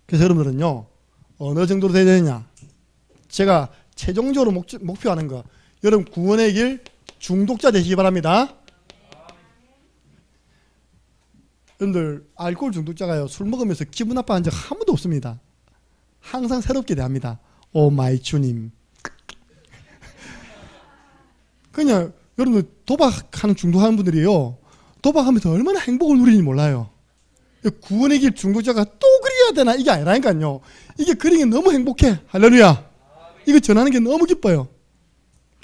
그래서 여러분들은요, 어느 정도로 돼야 되느냐? 제가 최종적으로 목표하는 거, 여러분 구원의 길 중독자 되시기 바랍니다. 여러분들 알코올 중독자가요, 술 먹으면서 기분 나빠한 적 한 번도 없습니다. 항상 새롭게 대합니다. 오 마이 주님. 그냥 여러분들 도박하는 중독하는 분들이요, 도박하면서 얼마나 행복을 누리는지 몰라요. 구원의 길 중독자가 또 그래야 되나, 이게 아니라니까요. 이게 그리기 너무 행복해. 할렐루야. 이거 전하는 게 너무 기뻐요.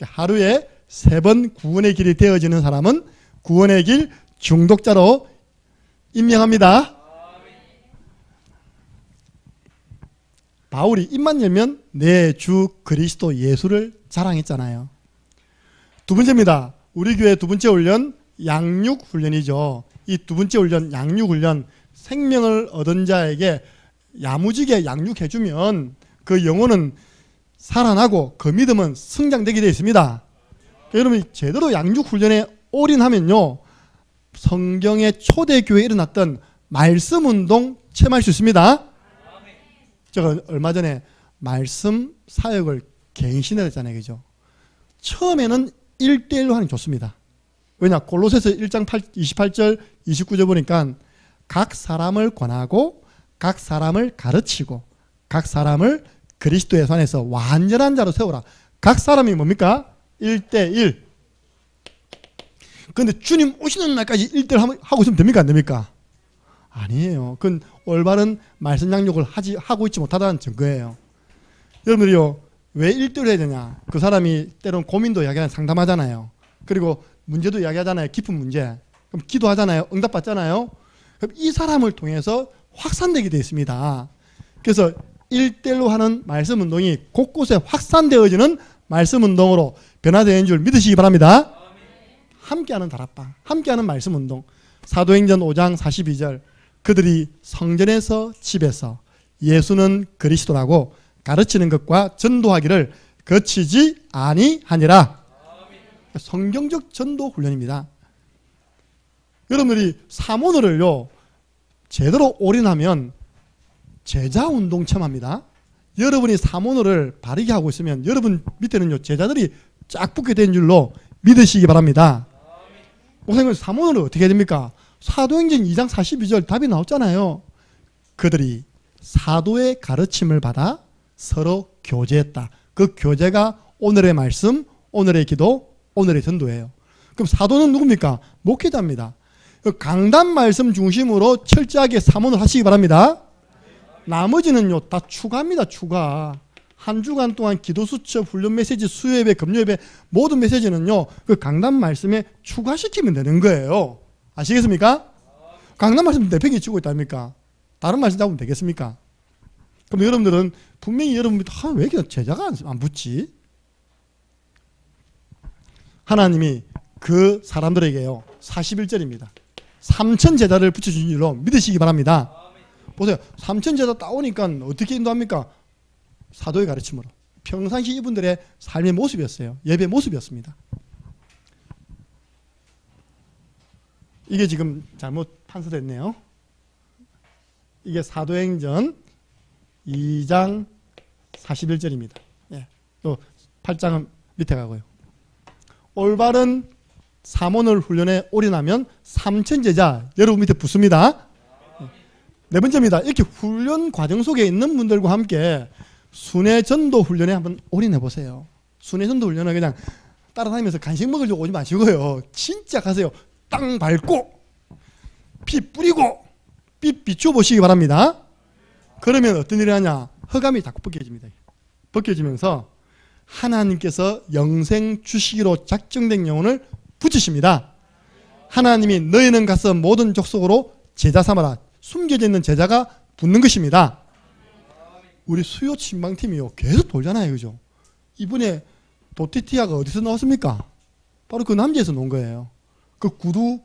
하루에 3번 구원의 길이 되어지는 사람은 구원의 길 중독자로 임명합니다. 바울이 입만 열면 내 주 그리스도 예수를 자랑했잖아요. 두 번째입니다. 우리 교회 두 번째 훈련, 양육 훈련이죠. 이 두 번째 훈련, 양육 훈련, 생명을 얻은 자에게 야무지게 양육해주면 그 영혼은 살아나고 그 믿음은 성장되게 되어 있습니다. 여러분이 제대로 양육 훈련에 올인하면요, 성경의 초대교회에 일어났던 말씀 운동 체험할 수 있습니다. 제가 얼마 전에 말씀 사역을 갱신을 했잖아요. 그죠? 처음에는 1대1로 하는 게 좋습니다. 왜냐? 골로새서 1장 28절 29절 보니까 각 사람을 권하고 각 사람을 가르치고 각 사람을 그리스도의 손에서 완전한 자로 세우라. 각 사람이 뭡니까? 1대1. 그런데 주님 오시는 날까지 1대1 하고 있으면 됩니까? 안 됩니까? 아니에요. 그건 올바른 말씀 양육을 하고 있지 못하다는 증거예요. 여러분들이요, 왜 1대1을 해야 되냐? 그 사람이 때로는 고민도 이야기하잖아요. 상담하잖아요. 그리고 문제도 이야기하잖아요. 깊은 문제. 그럼 기도하잖아요. 응답받잖아요. 그럼 이 사람을 통해서 확산되게 되어 있습니다. 그래서 1대1로 하는 말씀 운동이 곳곳에 확산되어지는 말씀 운동으로 변화되는 줄 믿으시기 바랍니다. 함께하는 다락방, 함께하는 말씀 운동. 사도행전 5장 42절, 그들이 성전에서 집에서 예수는 그리스도라고 가르치는 것과 전도하기를 거치지 아니하니라. 성경적 전도 훈련입니다. 여러분들이 사모노를요, 제대로 올인하면 제자 운동 체험합니다. 여러분이 사모노를 바르게 하고 있으면 여러분 밑에는요, 제자들이 쫙 붙게 된 줄로 믿으시기 바랍니다. 목사님, 사모노를 어떻게 해야 됩니까? 사도행전 2장 42절 답이 나왔잖아요. 그들이 사도의 가르침을 받아 서로 교제했다. 그 교제가 오늘의 말씀, 오늘의 기도, 오늘의 전도예요. 그럼 사도는 누굽니까? 목회자입니다. 강단 말씀 중심으로 철저하게 사모를 하시기 바랍니다. 나머지는요, 다 추가입니다. 추가. 한 주간 동안 기도 수첩, 훈련 메시지, 수요 예배, 금요 예배 모든 메시지는요, 그 강단 말씀에 추가시키면 되는 거예요. 아시겠습니까? 강단 말씀 내팽이 치고 있답니까? 다른 말씀 잡으면 되겠습니까? 그럼 여러분들은 분명히 여러분이 왜 이렇게 제자가 안 붙지? 하나님이 그 사람들에게요, 41절입니다. 3천 제자를 붙여준 줄로 믿으시기 바랍니다. 보세요. 3천 제자 따오니까 어떻게 인도합니까? 사도의 가르침으로. 평상시 이분들의 삶의 모습이었어요. 예배 모습이었습니다. 이게 지금 잘못 판서됐네요. 이게 사도행전 2장 41절입니다. 예. 또 8장은 밑에 가고요. 올바른 사모를 훈련에 올인하면 3천 제자 여러분 밑에 붙습니다. 네 번째입니다. 이렇게 훈련 과정 속에 있는 분들과 함께 순회 전도 훈련에 한번 올인해 보세요. 순회 전도 훈련은 그냥 따라다니면서 간식 먹으려고 오지 마시고요. 진짜 가세요. 땅 밟고 피 뿌리고 피 비춰 보시기 바랍니다. 그러면 어떤 일이 하냐? 흑암이 자꾸 벗겨집니다. 벗겨지면서 하나님께서 영생 주시기로 작정된 영혼을 붙이십니다. 하나님이 너희는 가서 모든 족속으로 제자 삼아라. 숨겨져 있는 제자가 붙는 것입니다. 우리 수요 신방팀이요, 계속 돌잖아요. 그죠? 이번에 도티티아가 어디서 나왔습니까? 바로 그 남자에서 놓은 거예요. 그 구두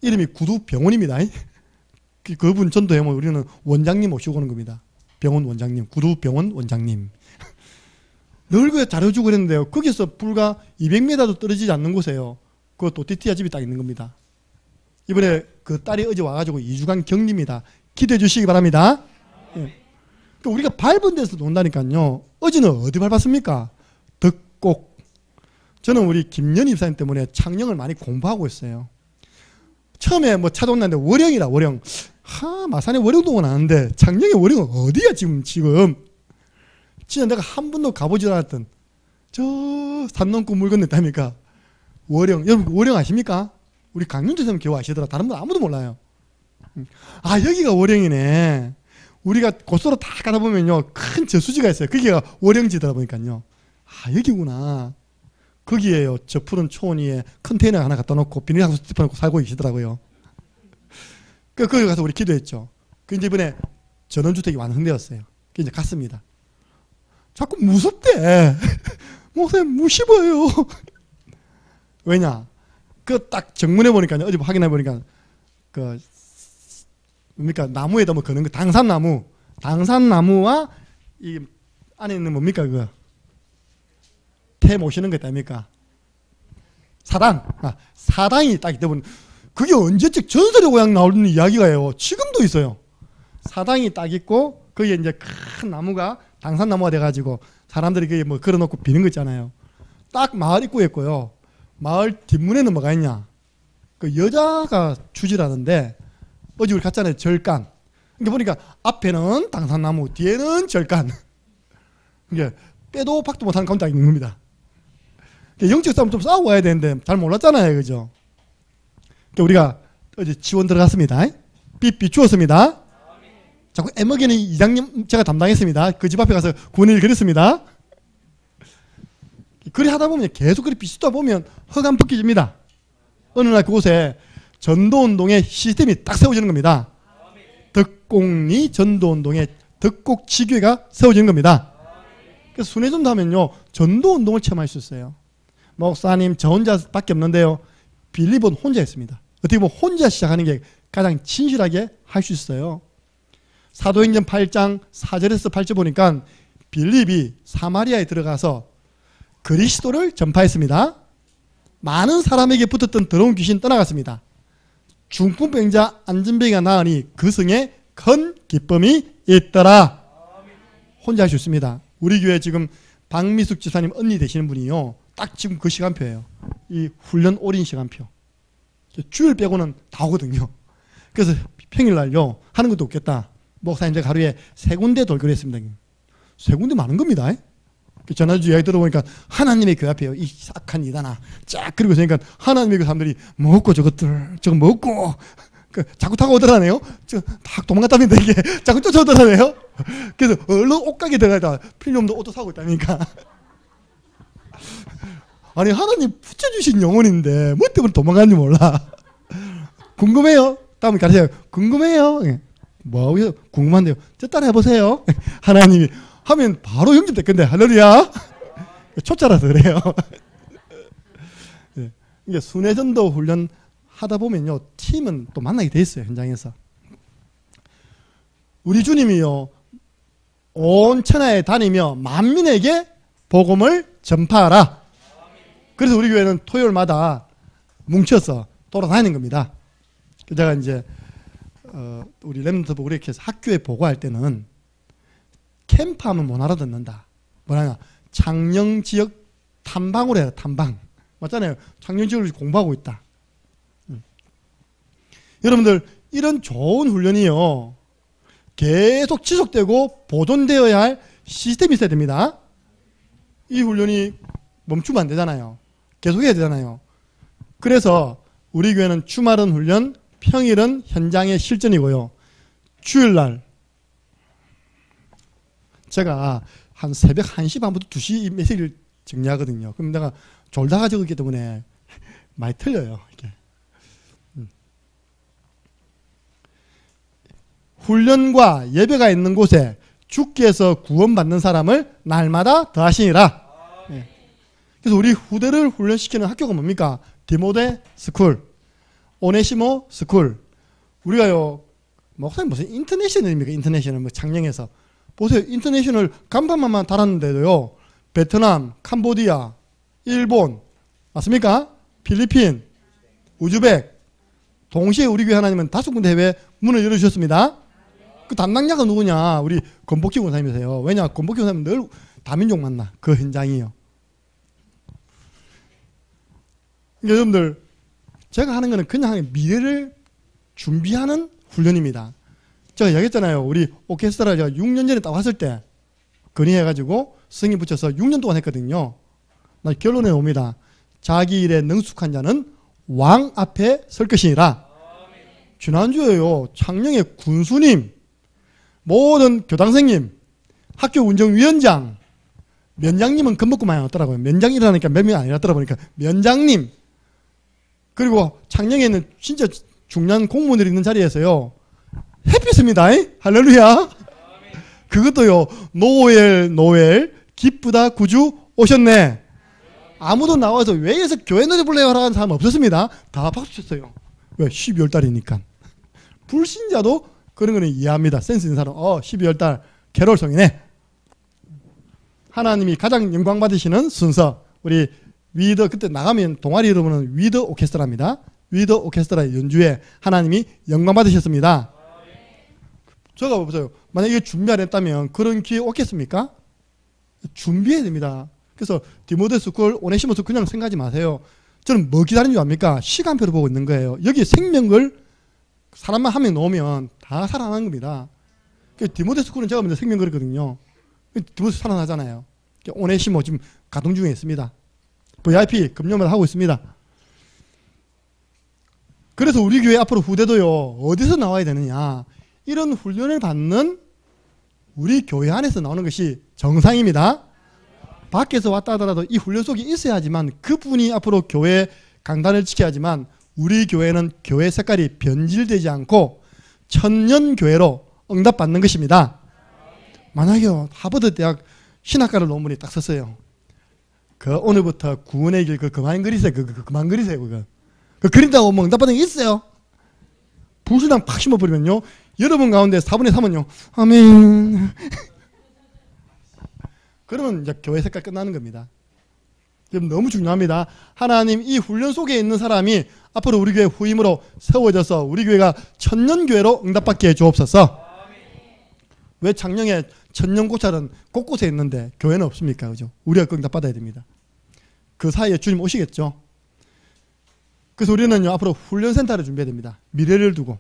이름이 구두병원입니다. 그분 전도하면 우리는 원장님 모시고 오는 겁니다. 병원 원장님, 구두병원 원장님. 늘 그 잘해주고 그랬는데요. 거기서 불과 200m도 떨어지지 않는 곳에요. 그 또띠띠아 집이 딱 있는 겁니다. 이번에 그 딸이 어제 와가지고 2주간 격리입니다. 기도해 주시기 바랍니다. 예. 그러니까 우리가 밟은 데서 논다니까요. 어제는 어디 밟았습니까? 덕곡. 저는 우리 김연희 입사님 때문에 창녕을 많이 공부하고 있어요. 처음에 뭐 찾아온다는데 월영이라 월영. 마산에 월영동은 아는데 창녕에 월영은 어디야 지금. 진짜 내가 한 번도 가보지 않았던 저 산 넘고 물 건넜다니까. 월영. 여러분 월영 아십니까? 우리 강윤주 선생님 겨우 아시더라. 다른 분 아무도 몰라요. 여기가 월영이네. 우리가 고속도로 다 가다 보면요. 큰 저수지가 있어요. 거기가 월영지더라 보니까요. 여기구나. 거기에요. 저 푸른 초원 위에 컨테이너 하나 갖다 놓고 비닐하우스 덮어놓고 살고 계시더라고요. 거기 가서 우리 기도했죠. 이제 이번에 전원주택이 완성되었어요. 이제 갔습니다. 자꾸 무섭대. 목사님 무시봐요. 왜냐? 딱 정문에 보니까요. 어제 확인해 보니까 뭡니까? 나무에다 뭐 거는 거 당산나무와 이 안에 있는 뭡니까 그거? 태 모시는 거 있답니까? 사당이 딱 있다 보니 그게 언제적 전설의 고향 나오는 이야기가요. 지금도 있어요. 사당이 딱 있고 거기에 이제 큰 나무가 당산나무가 돼가지고 사람들이 그게 뭐 걸어놓고 비는 거 있잖아요. 딱 마을 입구에 있고요. 마을 뒷문에는 뭐가 있냐? 그 여자가 주지라는데 어제 우리 갔잖아요. 절간. 그러니까 보니까 앞에는 당산나무, 뒤에는 절간. 이게 빼도 박도 못하는 가운데 있는 겁니다. 영적 싸움 좀 싸우고 와야 되는데 잘 몰랐잖아요. 그죠? 그러니까 우리가 어제 지원 들어갔습니다. 삐삐 주었습니다. 자꾸 애먹이는 이장님 제가 담당했습니다. 그 집 앞에 가서 군의를 그렸습니다. 그리 하다 보면 계속 그리 비추다 보면 허감 벗겨집니다. 어느 날 그곳에 전도운동의 시스템이 딱 세워지는 겁니다. 덕곡리 전도운동의 덕곡지교회가 세워지는 겁니다. 그래서 순회전도 하면요. 전도운동을 체험할 수 있어요. 목사님 저 혼자밖에 없는데요. 빌립은 혼자 했습니다. 어떻게 보면 혼자 시작하는 게 가장 진실하게 할 수 있어요. 사도행전 8장 4절에서 8절 보니까 빌립이 사마리아에 들어가서 그리스도를 전파했습니다. 많은 사람에게 붙었던 더러운 귀신 떠나갔습니다. 중풍병자 안전병이가 나으니 그 성에 큰 기쁨이 있더라. 혼자 할 수 있습니다. 우리 교회 지금 박미숙 지사님 언니 되시는 분이요. 딱 지금 그 시간표예요. 이 훈련 올인 시간표. 주일 빼고는 다 오거든요. 그래서 평일날요. 하는 것도 없겠다. 목사님 제가 하루에 3군데 돌기로 했습니다. 3군데 많은 겁니다. 전화주 이야기 들어보니까 하나님의 교회 앞에요. 이 악한 이단아. 쫙 그리고 있으니까 하나님의 그 사람들이 먹고 저것들 저거 먹고 자꾸 타고 오더라네요. 딱 도망갔다는데 이게 자꾸 쫓아오더라네요. 그래서 얼른 옷가게 들어가다 필요없는 옷도 사고 있다니까. 아니 하나님 붙여주신 영혼인데 뭐 때문에 도망갔는지 몰라. 궁금해요? 다음에 가르쳐요. 궁금해요? 뭐하고 궁금한데요. 저 따라 해보세요. 하나님이 하면 바로 영접될 건데 할렐루야. 초짜라서 그래요. 이게 순회전도 훈련 하다 보면요. 팀은 또 만나게 돼 있어요. 현장에서. 우리 주님이요. 온 천하에 다니며 만민에게 복음을 전파하라. 그래서 우리 교회는 토요일마다 뭉쳐서 돌아다니는 겁니다. 제가 이제 우리 렘넌트 보고 이렇게 해서 학교에 보고할 때는 캠프하면 못 알아듣는다. 뭐냐? 창녕 지역 탐방을 해요. 탐방. 맞잖아요. 창녕 지역을 공부하고 있다. 여러분들 이런 좋은 훈련이요. 계속 지속되고 보존되어야 할 시스템이 있어야 됩니다. 이 훈련이 멈추면 안 되잖아요. 계속해야 되잖아요. 그래서 우리 교회는 주말은 훈련, 평일은 현장의 실전이고요. 주일날 제가 한 새벽 1시 반부터 2시 메시지를 정리하거든요. 그럼 내가 졸다가 적었기 때문에 많이 틀려요. 이렇게. 훈련과 예배가 있는 곳에 주께서 구원받는 사람을 날마다 더하시니라. 그래서 우리 후대를 훈련시키는 학교가 뭡니까? 디모데 스쿨, 오네시모 스쿨. 우리가요, 목사님 무슨 인터내셔널입니까? 인터내셔널 뭐 창녕에서 보세요. 인터내셔널 간판만 달았는데도요, 베트남, 캄보디아, 일본, 맞습니까? 필리핀, 우즈벡, 동시에 우리 교회 하나님은 5군데 해외 문을 열어주셨습니다. 그 담당자가 누구냐? 우리 권복기 권사님이세요. 왜냐? 권복기 권사님은 늘 다민족 만나. 그 현장이요. 여러분들, 제가 하는 거는 그냥 미래를 준비하는 훈련입니다. 제가 얘기했잖아요. 우리 오케스트라 제가 6년 전에 딱 왔을 때 건의해가지고 승인 붙여서 6년 동안 했거든요. 나 결론에 옵니다. 자기 일에 능숙한 자는 왕 앞에 설 것이니라. 지난주에요, 창녕의 군수님, 모든 교당생님, 학교 운정위원장, 면장님은 겁먹고 많이 왔더라고요. 면장 일하니까 몇 명 안 일하더라 보니까 면장님, 그리고 창녕에 있는 진짜 중요한 공무원들이 있는 자리에서요, 햇빛입니다. 할렐루야. 그것도요, 노엘 기쁘다 구주 오셨네. 아무도 나와서 왜 여기서 교회 노래 불러요 하는 사람 없었습니다. 다 박수 쳤어요. 왜? 12월 달이니까. 불신자도 그런 거는 이해합니다. 센스 있는 사람, 12월 달 캐롤송이네. 하나님이 가장 영광 받으시는 순서, 우리 위더, 그때 나가면 동아리 이름은 위더 오케스트라입니다. 위더 오케스트라 연주에 하나님이 영광 받으셨습니다. 제가 보세요. 만약 이게 준비 안 했다면 그런 기회 오겠습니까? 준비해야 됩니다. 그래서 디모데 스쿨, 오네시모 스쿨 그냥 생각하지 마세요. 저는 뭐 기다리는 줄 압니까? 시간표를 보고 있는 거예요. 여기 생명을 사람만 한 명 넣으면 다 살아나는 겁니다. 디모데 스쿨은 제가 먼저 생명 그랬거든요. 디모데 살아나잖아요. 오네시모 지금 가동 중에 있습니다. VIP 금년마다 하고 있습니다. 그래서 우리 교회 앞으로 후대도요, 어디서 나와야 되느냐, 이런 훈련을 받는 우리 교회 안에서 나오는 것이 정상입니다. 밖에서 왔다 하더라도 이 훈련 속에 있어야지만, 그분이 앞으로 교회 강단을 지켜야지만 우리 교회는 교회 색깔이 변질되지 않고 천년교회로 응답받는 것입니다. 만약에 하버드 대학 신학과를 논문이 딱 썼어요. 오늘부터 구원의 길 그만 그리세요. 그만 그리세요. 그 그린다고 뭐 응답받는 게 있어요? 불신앙 팍 심어버리면요, 여러분 가운데 4분의 3은요 아멘 그러면 이제 교회 색깔 끝나는 겁니다. 너무 중요합니다. 하나님 이 훈련 속에 있는 사람이 앞으로 우리 교회 후임으로 세워져서 우리 교회가 천년교회로 응답받게 해주옵소서. 왜 창녕에 천년고찰은 곳곳에 있는데 교회는 없습니까? 그죠? 우리가 응답받아야 됩니다. 그 사이에 주님 오시겠죠. 그래서 우리는요, 앞으로 훈련센터를 준비해야 됩니다. 미래를 두고.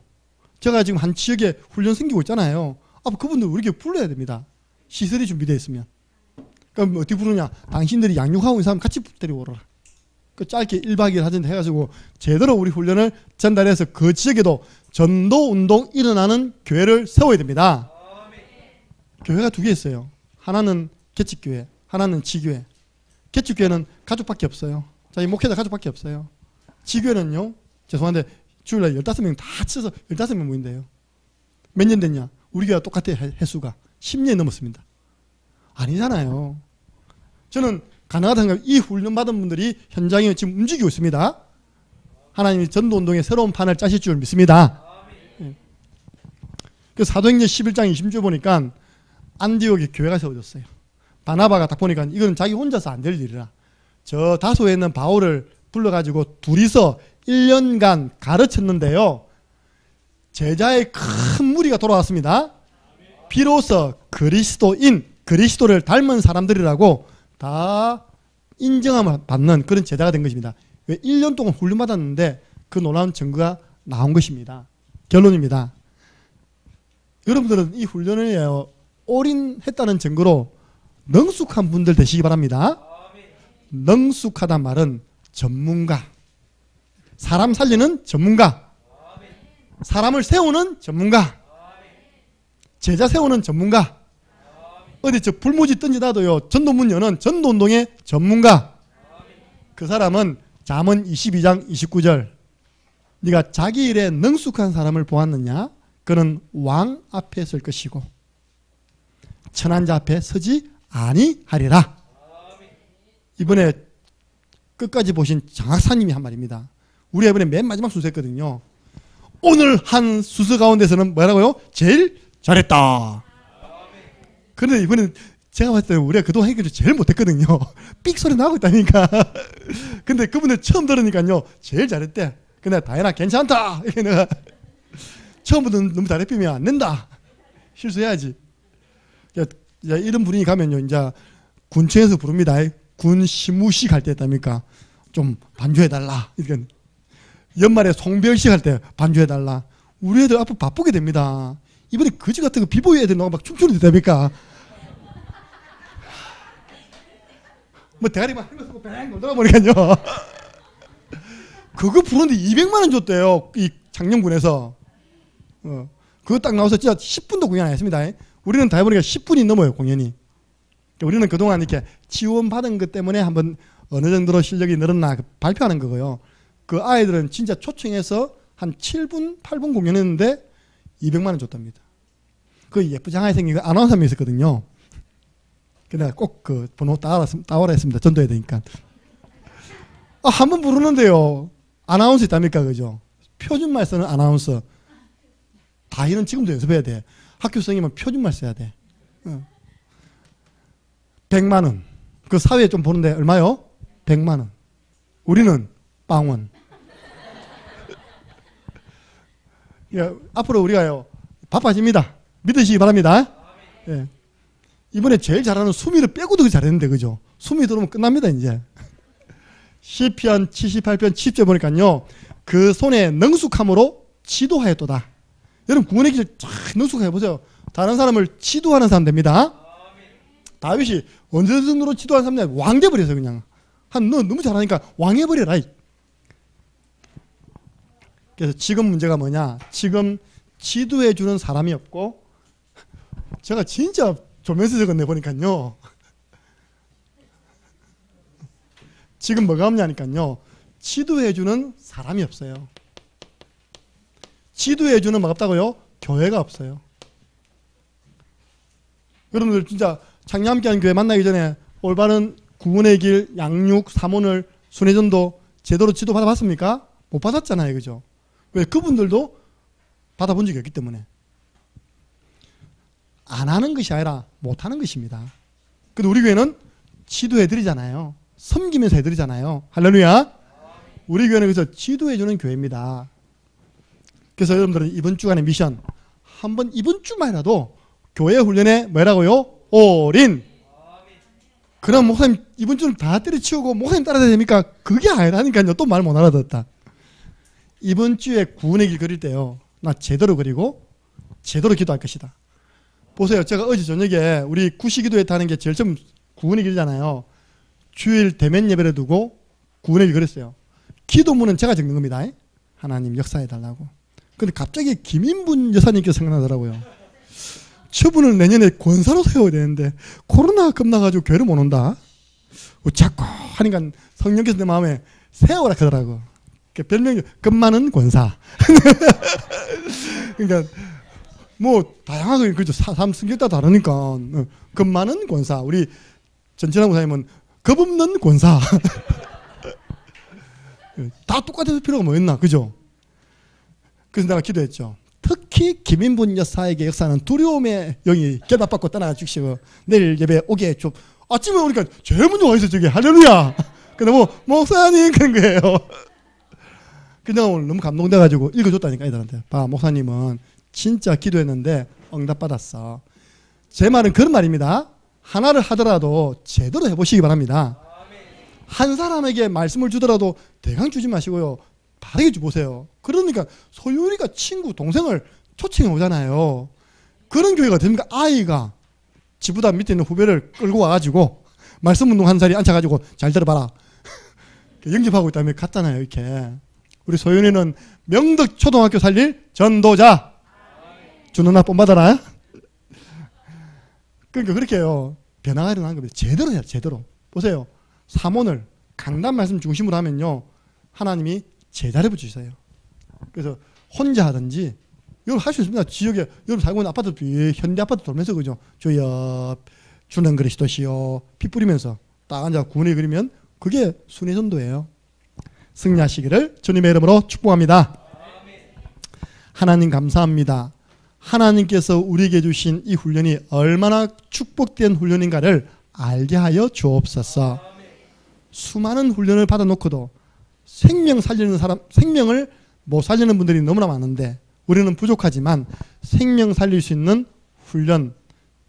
제가 지금 한 지역에 훈련 생기고 있잖아요. 앞으로 그분들 우리 교회 불러야 됩니다. 시설이 준비되어 있으면. 그럼 어떻게 부르냐? 당신들이 양육하고 있는 사람 같이 데리고 오라. 그 짧게 1박 2일 하전도 해가지고 제대로 우리 훈련을 전달해서 그 지역에도 전도 운동 일어나는 교회를 세워야 됩니다. 교회가 2개 있어요. 하나는 개척교회, 하나는 지교회. 개척교회는 가족밖에 없어요. 자기 목회자 가족밖에 없어요. 지교회는요, 죄송한데 주일날 15명 다 쳐서 15명 모인대요. 몇 년 됐냐? 우리 교회가 똑같아요. 횟수가 10년 넘었습니다. 아니잖아요. 저는 가능하다면 이 훈련 받은 분들이 현장에 지금 움직이고 있습니다. 하나님이 전도운동의 새로운 판을 짜실 줄 믿습니다. 그 사도행전 11장 20절 보니까 안디옥에 교회가 세워졌어요. 바나바가 딱 보니까 이건 자기 혼자서 안 될 일이라 저 다소에 있는 바울을 불러가지고 둘이서 1년간 가르쳤는데요, 제자의 큰 무리가 돌아왔습니다. 비로소 그리스도를 닮은 사람들이라고 다 인정함을 받는 그런 제자가 된 것입니다. 왜? 1년 동안 훈련받았는데 그 놀라운 증거가 나온 것입니다. 결론입니다. 여러분들은 이 훈련을 올인했다는 증거로 능숙한 분들 되시기 바랍니다. 능숙하단 말은 전문가, 사람 살리는 전문가, 사람을 세우는 전문가, 제자 세우는 전문가, 어디 저 불모지 던지다도요 전도문 여는 전도운동의 전문가. 그 사람은 잠언 22장 29절, 네가 자기 일에 능숙한 사람을 보았느냐? 그는 왕 앞에 설 것이고 천한 자 앞에 서지 아니하리라. 이번에 끝까지 보신 장학사님이 한 말입니다. 우리가 이번에 맨 마지막 순서였거든요. 오늘 한 수서 가운데서는 뭐라고요? 제일 잘했다. 그런데 이번엔 제가 봤을 때 우리가 그동안 해결을 제일 못했거든요. 삑 소리 나고 있다니까. 근데 그분들 처음 들으니까요, 제일 잘했대. 근데 다현아 괜찮다. 이렇게 내가 처음부터 너무 잘해피면 안 된다. 실수해야지. 이런 분위기 가면요, 이제 군청에서 부릅니다. 군 시무식 할 때 했답니까? 좀 반주해달라. 이렇게 연말에 송별식 할 때 반주해달라. 우리 애들 앞으로 바쁘게 됩니다. 이번에 거지 같은 거 비보이 애들 나오고 막 춤추는 데 됩니까? 뭐 대가리만 한거 쓰고 뱅 놀다가 보니까요. 그거 부르는데 200만 원 줬대요. 이 장년군에서. 그거 딱 나와서 진짜 10분도 공연 안 했습니다. 우리는 다 해보니까 10분이 넘어요, 공연이. 우리는 그동안 이렇게 지원받은 것 때문에 한번 어느 정도로 실력이 늘었나 발표하는 거고요. 그 아이들은 진짜 초청해서 한 7분, 8분 공연했는데 200만 원 줬답니다. 그 예쁘장하게 생긴 아나운서 한 명 있었거든요. 내가 꼭 그 번호 따오라 했습니다. 전도해야 되니까. 한 번 부르는데요. 아나운서 있답니까? 그죠? 표준말 쓰는 아나운서. 다희는 지금도 연습해야 돼. 학교생이면 표준말 써야 돼. 100만 원. 그 사회에 좀 보는데 얼마요? 100만 원. 우리는 빵원. 앞으로 우리가요, 바빠집니다. 믿으시기 바랍니다. 예. 이번에 제일 잘하는 수미를 빼고도 잘했는데, 그죠? 수미 들어오면 끝납니다, 이제. 시편 78편 10절 보니까요, 그 손에 능숙함으로 지도하였도다. 여러분, 구원의 길 쫙 능숙해 보세요. 다른 사람을 지도하는 사람 됩니다. 다윗이 언제 정도로 지도하는 사람이냐? 왕 돼버려서 그냥. 너 너무 잘하니까 왕 해버려라. 그래서 지금 문제가 뭐냐? 지금 지도해주는 사람이 없고, 제가 진짜 조면서 적었네 보니까요. 지금 뭐가 없냐니까요. 지도해주는 사람이 없어요. 지도해주는 뭐가 없다고요? 교회가 없어요. 여러분들 진짜 창녕 함께하는 교회 만나기 전에 올바른 구원의 길, 양육, 사모늘, 순회전도 제대로 지도 받아봤습니까? 못 받았잖아요. 그죠? 왜? 그분들도 받아본 적이 없기 때문에. 안 하는 것이 아니라 못 하는 것입니다. 근데 우리 교회는 지도해드리잖아요. 섬기면서 해드리잖아요. 할렐루야. 우리 교회는 그래서 지도해주는 교회입니다. 그래서 여러분들은 이번 주간의 미션, 한번 이번 주만이라도 교회 훈련에 뭐라고요? 올인. 그럼 목사님 이번 주는 다 때려치우고 목사님 따라야 됩니까? 그게 아니라니까요. 또 말 못 알아듣었다. 이번 주에 구원의 길 그릴 때요, 나 제대로 그리고 제대로 기도할 것이다. 보세요. 제가 어제 저녁에 우리 구시기도회 하는 게 제일 처음 구원의 길이잖아요. 주일 대면 예배를 두고 구원의 길 그렸어요. 기도문은 제가 적는 겁니다. 하나님 역사해달라고. 근데 갑자기 김인분 여사님께서 생각나더라고요. 저분을 내년에 권사로 세워야 되는데 코로나가 겁나가지고 교회를 못 온다. 자꾸 하니까 성령께서 내 마음에 세워라 하더라고. 별명이 겁많은 권사. 그러니까 뭐 다양하게 그죠. 사람 성격 다 다르니까 겁많은 권사. 우리 전진환 권사님은 겁 없는 권사. 다 똑같을 필요가 뭐였나, 그죠? 그래서 내가 기도했죠. 특히 김인분 여사에게 역사는 두려움의 영이 결박받고 떠나가 주시고 내일 예배 오게 좀 아침에 오니까 제일 먼저 와있어 저기. 할렐루야. 근데 뭐 목사님 그런 거예요. 그냥 오늘 너무 감동돼가지고 읽어줬다니까 애들한테. 봐, 목사님은 진짜 기도했는데 응답받았어. 제 말은 그런 말입니다. 하나를 하더라도 제대로 해보시기 바랍니다. 한 사람에게 말씀을 주더라도 대강 주지 마시고요, 바르게 주보세요. 그러니까 소율이가 친구 동생을 초청해 오잖아요. 그런 교회가 됩니까? 아이가 지보다 밑에 있는 후배를 끌고 와가지고 말씀 운동 한 자리에 앉혀가지고 잘 들어봐라 영접하고 있다며 갔잖아요. 이렇게 우리 소윤이는 명덕 초등학교 살릴 전도자. 주 누나 뽐받아라. 그러니까 그렇게 해요. 변화가 일어나는 겁니다. 제대로 해야 제대로. 보세요. 사모늘 강단 말씀 중심으로 하면요, 하나님이 제자를 붙이세요. 그래서 혼자 하든지 여러분 할 수 있습니다. 지역에 여러분 살고 있는 아파트, 현대 아파트 돌면서 그죠. 주여 주는 그리스도시요 피 뿌리면서 딱 앉아 구원의 그리면 그게 순회전도예요. 승리하시기를 주님의 이름으로 축복합니다. 하나님 감사합니다. 하나님께서 우리에게 주신 이 훈련이 얼마나 축복된 훈련인가를 알게 하여 주옵소서. 수많은 훈련을 받아놓고도 생명 살리는 사람, 생명을 못 살리는 분들이 너무나 많은데 우리는 부족하지만 생명 살릴 수 있는 훈련,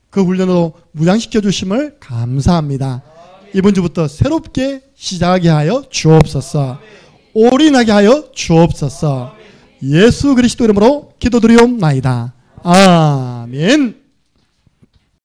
그 훈련으로 무장시켜 주심을 감사합니다. 이번 주부터 새롭게 시작하게 하여 주옵소서. 올인하게 하여 주옵소서. 예수 그리스도 이름으로 기도드리옵나이다. 아멘.